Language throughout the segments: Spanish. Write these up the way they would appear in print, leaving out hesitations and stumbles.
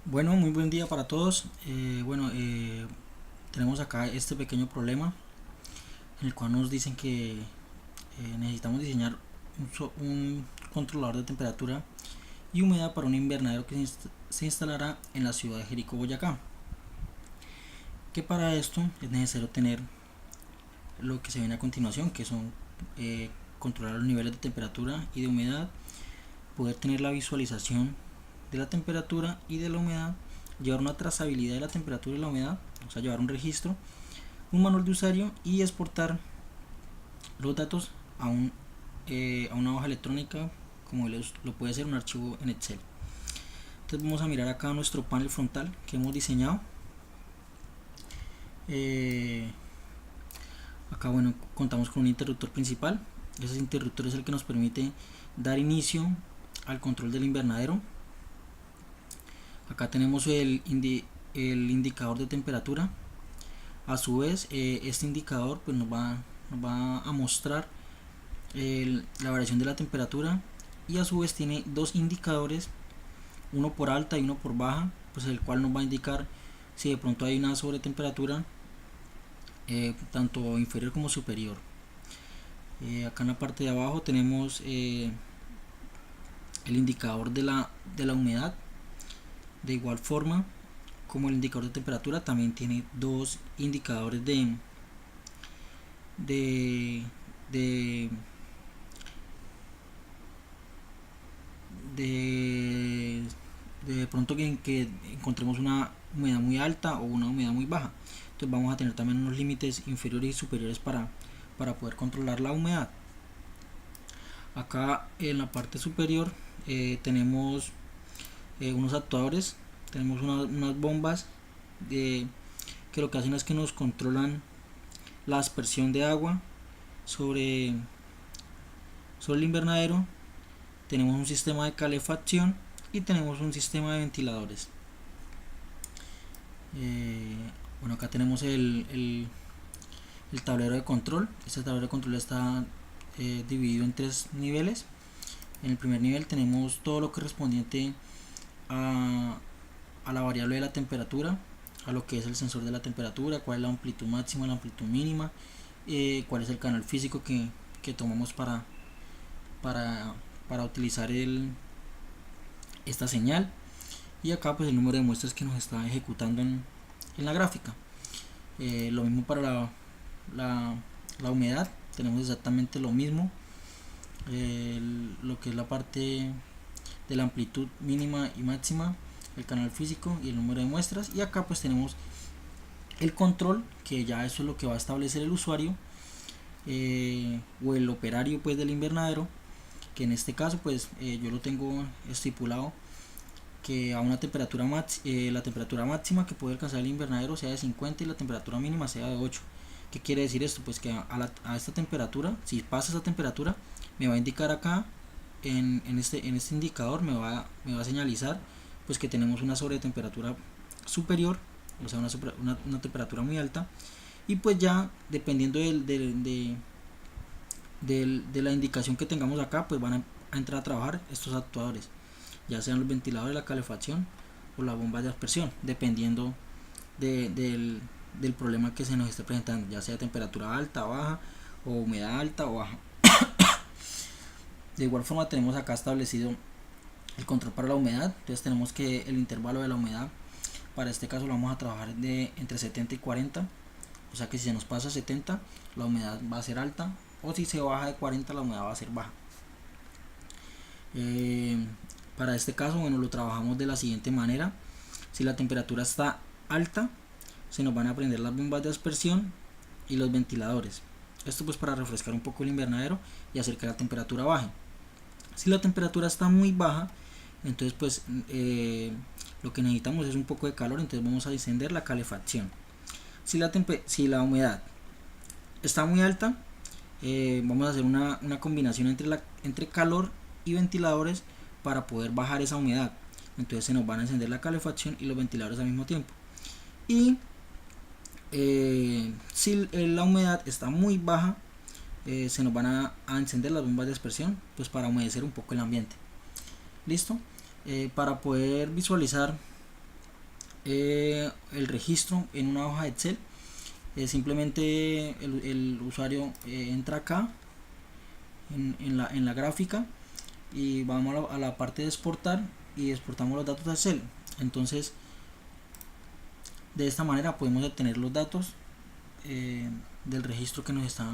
Bueno, muy buen día para todos. Tenemos acá este pequeño problema en el cual nos dicen que necesitamos diseñar un controlador de temperatura y humedad para un invernadero que se instalará en la ciudad de Jericó, Boyacá. Que para esto es necesario tener lo que se viene a continuación, que son controlar los niveles de temperatura y de humedad, poder tener la visualización de la temperatura y de la humedad, llevar una trazabilidad de la temperatura y la humedad, o sea, llevar un registro, un manual de usuario y exportar los datos a una hoja electrónica, como lo puede ser un archivo en Excel. Entonces vamos a mirar acá nuestro panel frontal que hemos diseñado. Eh, Acá contamos con un interruptor principal. Ese interruptor es el que nos permite dar inicio al control del invernadero. Acá tenemos el indicador de temperatura. A su vez, este indicador pues nos va a mostrar la variación de la temperatura, y a su vez tiene dos indicadores, uno por alta y uno por baja, pues el cual nos va a indicar si de pronto hay una sobretemperatura, tanto inferior como superior. Acá en la parte de abajo tenemos el indicador de la humedad. De igual forma como el indicador de temperatura, también tiene dos indicadores de, de, de, de pronto que encontremos una humedad muy alta o una humedad muy baja. Entonces vamos a tener también unos límites inferiores y superiores para poder controlar la humedad. Acá en la parte superior tenemos unos actuadores, tenemos unas bombas que lo que hacen es que nos controlan la aspersión de agua sobre, sobre el invernadero. Tenemos un sistema de calefacción y tenemos un sistema de ventiladores. Acá tenemos el tablero de control. Este tablero de control está dividido en tres niveles. En el primer nivel tenemos todo lo correspondiente a la variable de la temperatura, a lo que es el sensor de la temperatura, cuál es la amplitud máxima, la amplitud mínima, cuál es el canal físico que tomamos para, para utilizar esta señal, y acá pues el número de muestras que nos está ejecutando en la gráfica. Lo mismo para la humedad, tenemos exactamente lo mismo, lo que es la parte de la amplitud mínima y máxima, el canal físico y el número de muestras. Y acá pues tenemos el control, que ya eso es lo que va a establecer el usuario o el operario pues del invernadero, que en este caso pues yo lo tengo estipulado que a una temperatura la temperatura máxima que puede alcanzar el invernadero sea de 50 y la temperatura mínima sea de 8. ¿Qué quiere decir esto? Pues que a esta temperatura, si pasa esa temperatura, me va a indicar acá en este indicador, me va a señalizar pues que tenemos una sobretemperatura superior, o sea una temperatura muy alta. Y pues ya dependiendo de la indicación que tengamos acá, pues van a entrar a trabajar estos actuadores, ya sean los ventiladores, la calefacción o la bomba de aspersión, dependiendo del problema que se nos esté presentando, ya sea temperatura alta, baja, o humedad alta o baja. De igual forma tenemos acá establecido el control para la humedad. Entonces tenemos que el intervalo de la humedad, para este caso lo vamos a trabajar de entre 70 y 40, o sea que si se nos pasa 70 la humedad va a ser alta, o si se baja de 40 la humedad va a ser baja. Para este caso, bueno, lo trabajamos de la siguiente manera. Si la temperatura está alta, se nos van a prender las bombas de aspersión y los ventiladores. Esto pues para refrescar un poco el invernadero y hacer que la temperatura baje. Si la temperatura está muy baja, entonces pues lo que necesitamos es un poco de calor, entonces vamos a encender la calefacción. Si la humedad está muy alta, vamos a hacer una combinación entre calor y ventiladores para poder bajar esa humedad. Entonces se nos van a encender la calefacción y los ventiladores al mismo tiempo. Y si la humedad está muy baja, se nos van a encender las bombas de aspersión, pues para humedecer un poco el ambiente. Listo. Para poder visualizar el registro en una hoja de Excel. Simplemente el usuario entra acá en la gráfica y vamos a la parte de exportar y exportamos los datos a Excel. Entonces de esta manera podemos obtener los datos del registro que nos está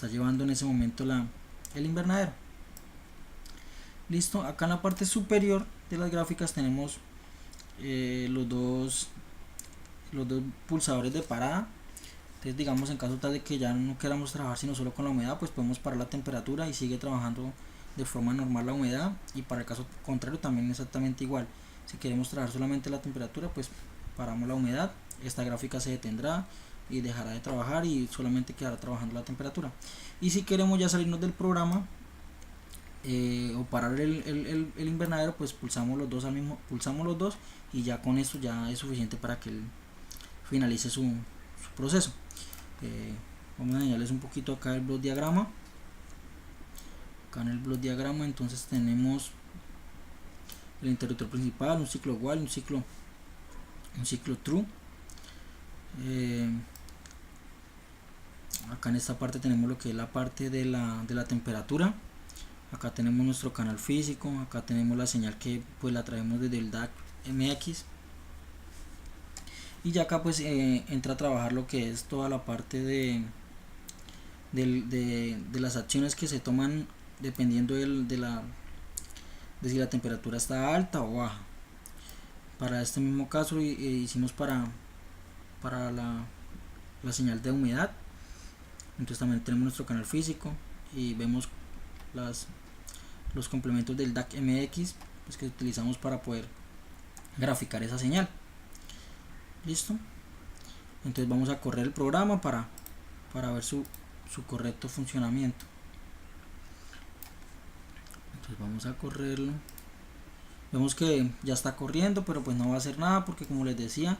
llevando en ese momento el invernadero. Listo, acá en la parte superior de las gráficas tenemos los dos pulsadores de parada. Entonces, digamos, en caso tal de que ya no queramos trabajar sino solo con la humedad, pues podemos parar la temperatura y sigue trabajando de forma normal la humedad, y para el caso contrario también exactamente igual. Si queremos trabajar solamente la temperatura, pues paramos la humedad, esta gráfica se detendrá y dejará de trabajar y solamente quedará trabajando la temperatura. Y si queremos ya salirnos del programa o parar el invernadero, pues pulsamos los dos y ya con esto ya es suficiente para que él finalice su proceso. Vamos a añadirles un poquito acá el block diagrama. Acá en el block diagrama entonces tenemos el interruptor principal, un ciclo while, un ciclo true. Acá en esta parte tenemos lo que es la parte de la temperatura. Acá tenemos nuestro canal físico, acá tenemos la señal que pues la traemos desde el DAC MX, y ya acá pues entra a trabajar lo que es toda la parte de las acciones que se toman dependiendo de si la temperatura está alta o baja. Para este mismo caso hicimos para la señal de humedad. Entonces también tenemos nuestro canal físico y vemos los complementos del DAC MX pues, que utilizamos para poder graficar esa señal. Listo. Entonces vamos a correr el programa para ver su correcto funcionamiento. Entonces vamos a correrlo. Vemos que ya está corriendo, pero pues no va a hacer nada porque, como les decía,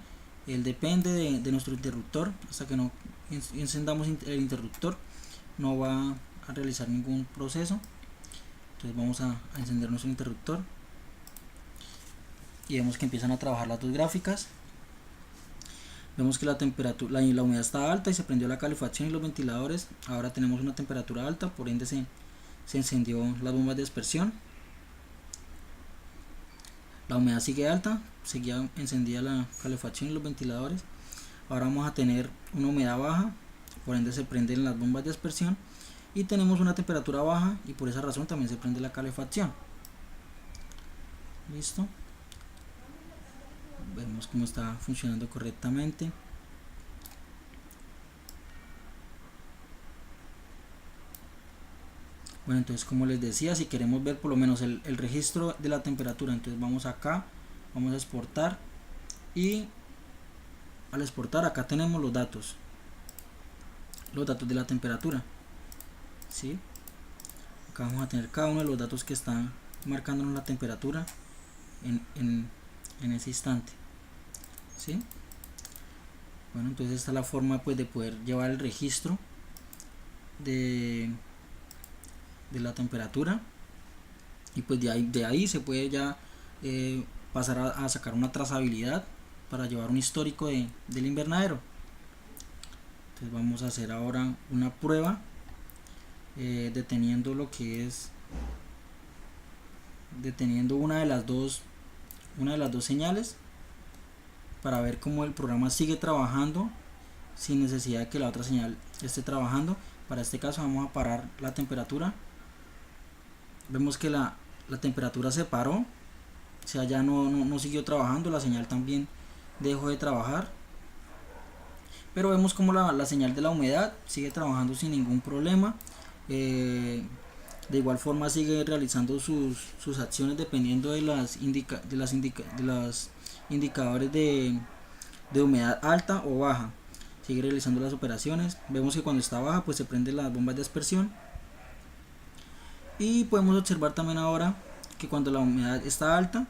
él depende de nuestro interruptor. Hasta que no encendamos el interruptor no va a realizar ningún proceso. Entonces vamos a encender nuestro interruptor y vemos que empiezan a trabajar las dos gráficas. Vemos que la temperatura, la humedad está alta y se prendió la calefacción y los ventiladores. Ahora tenemos una temperatura alta, por ende se encendió las bombas de dispersión. La humedad sigue alta, seguía encendida la calefacción y los ventiladores. Ahora vamos a tener una humedad baja, por ende se prenden las bombas de dispersión, y tenemos una temperatura baja y por esa razón también se prende la calefacción. Listo. Vemos cómo está funcionando correctamente. Bueno, entonces, como les decía, si queremos ver por lo menos el registro de la temperatura, entonces vamos acá, vamos a exportar, y al exportar acá tenemos los datos de la temperatura, ¿sí? Acá vamos a tener cada uno de los datos que están marcándonos la temperatura en ese instante, ¿sí? Bueno, entonces esta es la forma pues de poder llevar el registro de la temperatura, y pues de ahí se puede ya pasar a sacar una trazabilidad para llevar un histórico del invernadero. Entonces vamos a hacer ahora una prueba deteniendo una de las dos señales, para ver cómo el programa sigue trabajando sin necesidad de que la otra señal esté trabajando. Para este caso vamos a parar la temperatura. Vemos que la temperatura se paró, o sea, ya no siguió trabajando, la señal también dejó de trabajar, pero vemos como la señal de la humedad sigue trabajando sin ningún problema. De igual forma sigue realizando sus acciones dependiendo de los indicadores de humedad alta o baja. Sigue realizando las operaciones. Vemos que cuando está baja pues se prenden las bombas de aspersión, y podemos observar también ahora que cuando la humedad está alta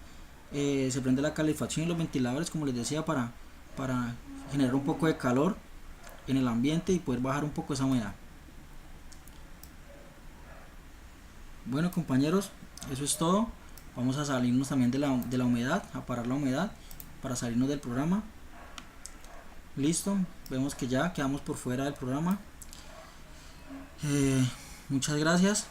se prende la calefacción y los ventiladores, como les decía, para generar un poco de calor en el ambiente y poder bajar un poco esa humedad. Bueno, compañeros, eso es todo. Vamos a salirnos también de la humedad, a parar la humedad para salirnos del programa. Listo, vemos que ya quedamos por fuera del programa. Muchas gracias.